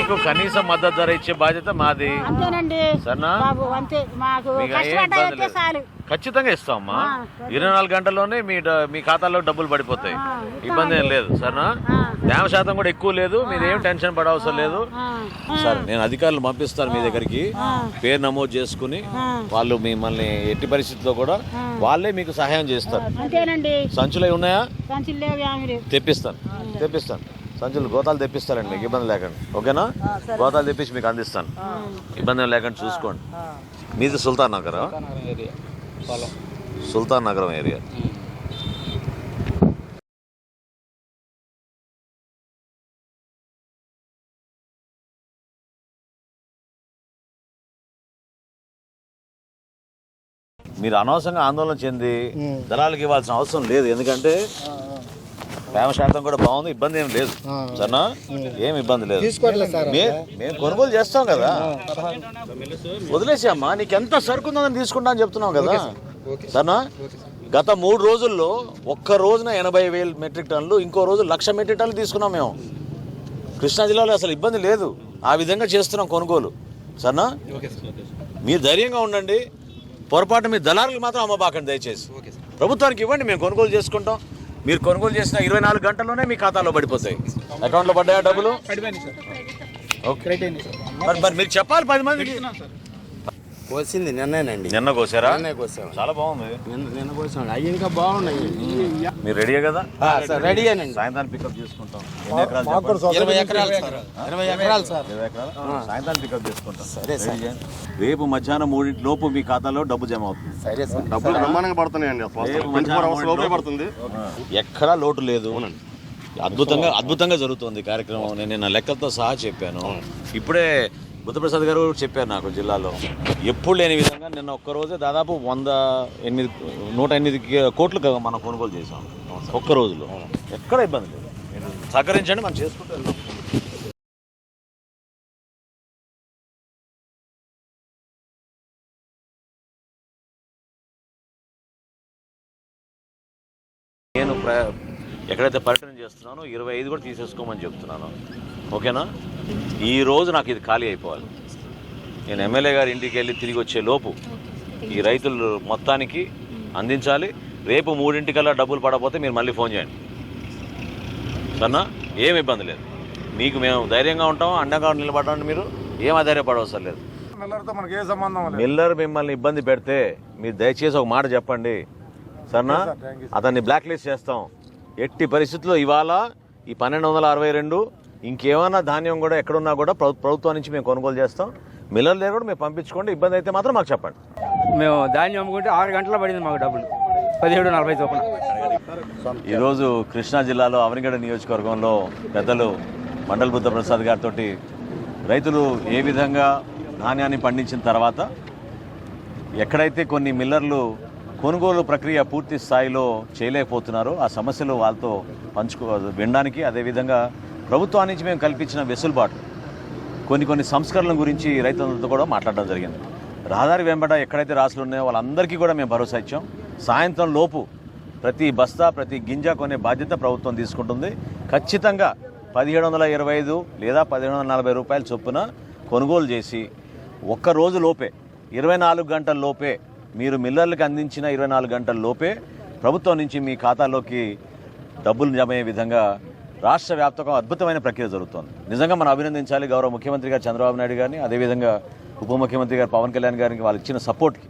మీకు కనీస మద్దతు ధర ఇచ్చే బాధ్యత మాది. అంతేనండి సరేనా? అంతే. మాకు ఖచ్చితంగా ఇస్తామమ్మా. 24 గంటల్లోనే మీ ఖాతాలో డబ్బులు పడిపోతాయి. ఇబ్బంది ఏం లేదు. సరేనా? తేమ శాతం కూడా ఎక్కువ లేదు. మీరు ఏం టెన్షన్ పడవసరం లేదు. సరే, నేను అధికారులు పంపిస్తాను మీ దగ్గరికి. పేరు నమోదు చేసుకుని వాళ్ళు మిమ్మల్ని ఎట్టి పరిస్థితుల్లో కూడా వాళ్ళే మీకు సహాయం చేస్తారు. సంచులు ఉన్నాయా? తెప్పిస్తాను. సంచులు గోతాలు తెప్పిస్తారండి, మీకు ఇబ్బంది లేకుండా. ఓకేనా? గోతాలు తెప్పించి మీకు అందిస్తాను, ఇబ్బంది లేకుండా చూసుకోండి. మీది సుల్తాన్ నగరం ఏరియా. మీరు అనవసరంగా ఆందోళన చెంది దళాలకు ఇవ్వాల్సిన అవసరం లేదు. ఎందుకంటే తేమ శాతం కూడా బాగుంది, ఇబ్బంది ఏం లేదు. సరేనా? ఏం ఇబ్బంది లేదు. మేము కొనుగోలు చేస్తాం కదా, వదిలేసామ్మా. నీకు ఎంత సరుకు ఉందని తీసుకుంటా అని చెప్తున్నాం కదా. సరేనా? గత 3 రోజుల్లో ఒక్క రోజున 80,000 మెట్రిక్ టన్నులు, ఇంకో రోజు 1,00,000 మెట్రిక్ టన్నులు తీసుకున్నాం మేము. కృష్ణా జిల్లాలో అసలు ఇబ్బంది లేదు. ఆ విధంగా చేస్తున్నాం కొనుగోలు. సరేనా? మీరు ధైర్యంగా ఉండండి. పొరపాటు మీ దళారులకు మాత్రం అమ్మబాకండి దయచేసి. ప్రభుత్వానికి ఇవ్వండి, మేము కొనుగోలు చేసుకుంటాం. మీరు కొనుగోలు చేసిన 24 గంటల్లోనే మీ ఖాతాలో పడిపోతాయి. అకౌంట్లో పడ్డాయా డబ్బులు? మరి మీరు చెప్పాలి 10 మందికి. కోసింది నిన్నేనండి. నిన్న కోసారా? చాలా బాగుంది. నిన్న కోసాను. అవి ఇంకా బాగున్నాయి. మీరు రెడీయే కదా? రెడీ అండి. సాయంత్రాన్ని పికప్ చేసుకుంటాం. 20 ఎకరాలు సార్. 20 ఎకరాలు సార్. సాయంత్రాన్ని పికప్ చేసుకుంటాం. సరే సార్. రేపు మధ్యాహ్నం 3 లోపు మీ ఖాతాలో డబ్బు జమ అవుతుంది. సరే సార్. డబ్బులు బ్రహ్మాండంగా పడుతున్నాయండి. ఎక్కడా లోటు లేదు. అద్భుతంగా జరుగుతుంది కార్యక్రమం. నేను నా లెక్కలతో సహా చెప్పాను. ఇప్పుడే బుద్ధప్రసాద్ గారు చెప్పారు నాకు, జిల్లాలో ఎప్పుడు లేని విధంగా నిన్న ఒక్కరోజే దాదాపు 108 కోట్లు మనం కొనుగోలు చేసాం ఒక్క రోజులో. ఎక్కడ ఇబ్బంది లేదు. సహకరించండి, మనం చేసుకుంటూ వెళ్దాం. నేను ఎక్కడైతే పర్యటన చేస్తున్నానో 25 కూడా తీసేసుకోమని చెప్తున్నాను. ఓకేనా? ఈరోజు నాకు ఇది ఖాళీ అయిపోవాలి. నేను ఎమ్మెల్యే గారి ఇంటికి వెళ్ళి తిరిగి వచ్చే లోపు ఈ రైతులు మొత్తానికి అందించాలి. రేపు 3 డబ్బులు పడకపోతే మీరు మళ్ళీ ఫోన్ చేయండి. సరేనా? ఏం ఇబ్బంది లేదు. మీకు మేము ధైర్యంగా ఉంటాం, అండగా నిలబడండి. మీరు ఏం అధైర్యపడవసరం లేదు. మిల్లర్ మిమ్మల్ని ఇబ్బంది పెడితే మీరు దయచేసి ఒక మాట చెప్పండి. సరేనా? అతన్ని బ్లాక్ లిస్ట్ చేస్తాం. ఎట్టి పరిస్థితుల్లో ఇవాళ ఈ 1262 ఇంకేమైనా ధాన్యం కూడా ఎక్కడున్నా కూడా ప్రభుత్వం నుంచి మేము కొనుగోలు చేస్తాం. మిల్లర్ దగ్గర కూడా మేము పంపించుకోండి. ఇబ్బంది అయితే మాత్రం మాకు చెప్పండి. మేము ధాన్యం అమ్ముకుంటే 6 గంటల పడింది మాకు డబ్బులు 17:40 చొప్పున. ఈరోజు కృష్ణా జిల్లాలో అవనిగడ్డ నియోజకవర్గంలో పెద్దలు మండల్ బుద్ధప్రసాద్ గారితో రైతులు ఏ విధంగా ధాన్యాన్ని పండించిన తర్వాత ఎక్కడైతే కొన్ని మిల్లర్లు కొనుగోలు ప్రక్రియ పూర్తి స్థాయిలో చేయలేకపోతున్నారో ఆ సమస్యలు వాళ్ళతో వినడానికి, అదేవిధంగా ప్రభుత్వాన్ని నుంచి మేము కల్పించిన వెసులుబాటు, కొన్ని సంస్కరణల గురించి రైతులతో కూడా మాట్లాడడం జరిగింది. రహదారి వెంబడ ఎక్కడైతే రాసులు ఉన్నాయో వాళ్ళందరికీ కూడా మేము భరోసా ఇచ్చాం. సాయంత్రం లోపు ప్రతి బస్తా, ప్రతి గింజ కొనే బాధ్యత ప్రభుత్వం తీసుకుంటుంది. ఖచ్చితంగా 1725 లేదా 1740 రూపాయల చొప్పున కొనుగోలు చేసి ఒక్క రోజు లోపే 24 గంటల లోపే మీరు మిల్లర్లకు అందించిన 24 గంటల లోపే ప్రభుత్వం నుంచి మీ ఖాతాలోకి డబ్బులు జమ అయ్యే విధంగా రాష్ట్ర వ్యాప్తంగా అద్భుతమైన ప్రక్రియ జరుగుతోంది. నిజంగా మనం అభినందించాలి గౌరవ ముఖ్యమంత్రి గారు చంద్రబాబు నాయుడు గారిని, అదేవిధంగా ఉప ముఖ్యమంత్రి గారు పవన్ కళ్యాణ్ గారికి వాళ్ళు ఇచ్చిన సపోర్ట్కి.